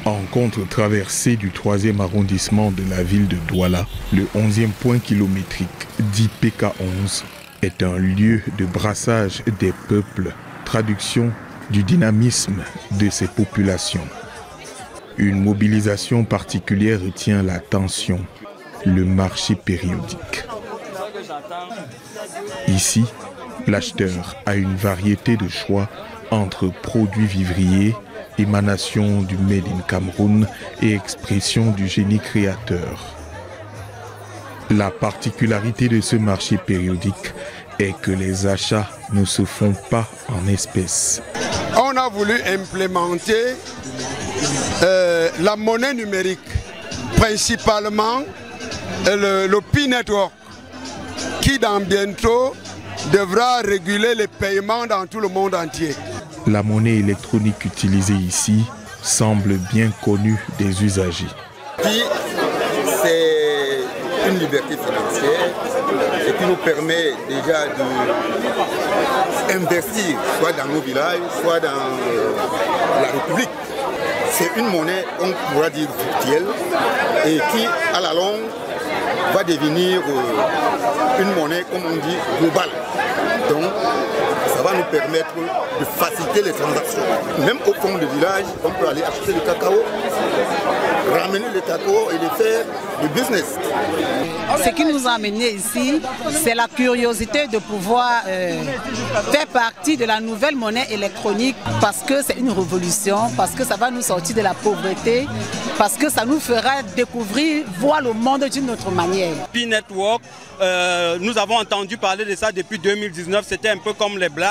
En contre-traversée du 3e arrondissement de la ville de Douala, le 11e point kilométrique dit PK11 est un lieu de brassage des peuples, traduction du dynamisme de ces populations. Une mobilisation particulière retient l'attention, le marché périodique. Ici, l'acheteur a une variété de choix entre produits vivriers, émanation du Made in Cameroun et expression du génie créateur. La particularité de ce marché périodique est que les achats ne se font pas en espèces. On a voulu implémenter la monnaie numérique, principalement le Pi Network, qui dans bientôt devra réguler les paiements dans tout le monde entier. La monnaie électronique utilisée ici semble bien connue des usagers. Pi, c'est une liberté financière et qui nous permet déjà d'investir soit dans nos villages, soit dans la République. C'est une monnaie, on pourra dire virtuelle, et qui, à la longue, va devenir une monnaie, comme on dit, globale. Donc, ça va nous permettre de faciliter les transactions. Même au fond du village, on peut aller acheter du cacao, ramener le cacao et le faire du business. Ce qui nous a amenés ici, c'est la curiosité de pouvoir faire partie de la nouvelle monnaie électronique, parce que c'est une révolution, parce que ça va nous sortir de la pauvreté, parce que ça nous fera découvrir, voir le monde d'une autre manière. Pi Network, nous avons entendu parler de ça depuis 2019, c'était un peu comme les blagues,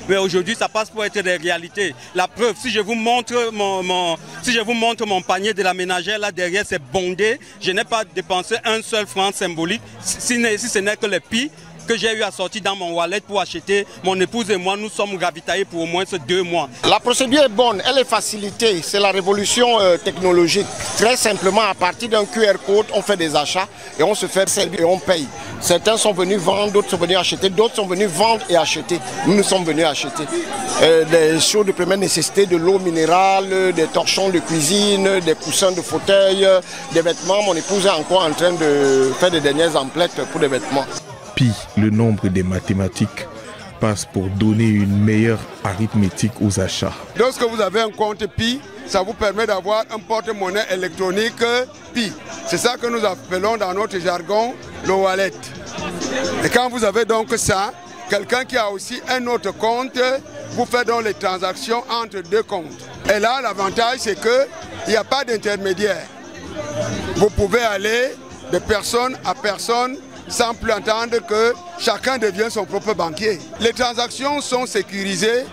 mais aujourd'hui ça passe pour être des réalités. La preuve, si je vous montre mon panier de la ménagère, là derrière c'est bondé, je n'ai pas dépensé un seul franc symbolique, si ce n'est que les Pi que j'ai eu à sortir dans mon wallet pour acheter. Mon épouse et moi, nous sommes ravitaillés pour au moins ces 2 mois. La procédure est bonne, elle est facilitée, c'est la révolution technologique. Très simplement, à partir d'un QR code, on fait des achats et on se fait servir et on paye. Certains sont venus vendre, d'autres sont venus acheter, d'autres sont venus vendre et acheter. Nous sommes venus acheter des choses de première nécessité, de l'eau minérale, des torchons de cuisine, des coussins de fauteuil, des vêtements. Mon épouse est encore en train de faire des dernières emplettes pour des vêtements. Pi, le nombre des mathématiques, passe pour donner une meilleure arithmétique aux achats. Lorsque vous avez un compte Pi, ça vous permet d'avoir un porte-monnaie électronique Pi. C'est ça que nous appelons dans notre jargon le wallet. Et quand vous avez donc ça, quelqu'un qui a aussi un autre compte, vous faites donc les transactions entre 2 comptes. Et là, l'avantage, c'est qu'il n'y a pas d'intermédiaire. Vous pouvez aller de personne à personne sans plus entendre que chacun devient son propre banquier. Les transactions sont sécurisées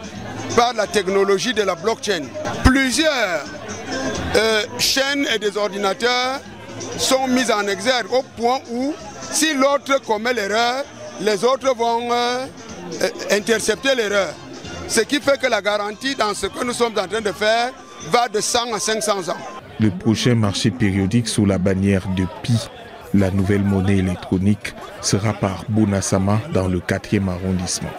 par la technologie de la blockchain. Plusieurs chaînes et des ordinateurs sont mis en exergue au point où si l'autre commet l'erreur, les autres vont intercepter l'erreur. Ce qui fait que la garantie dans ce que nous sommes en train de faire va de 100 à 500 ans. Le prochain marché périodique sous la bannière de Pi, la nouvelle monnaie électronique, sera par Bonasama dans le 4e arrondissement.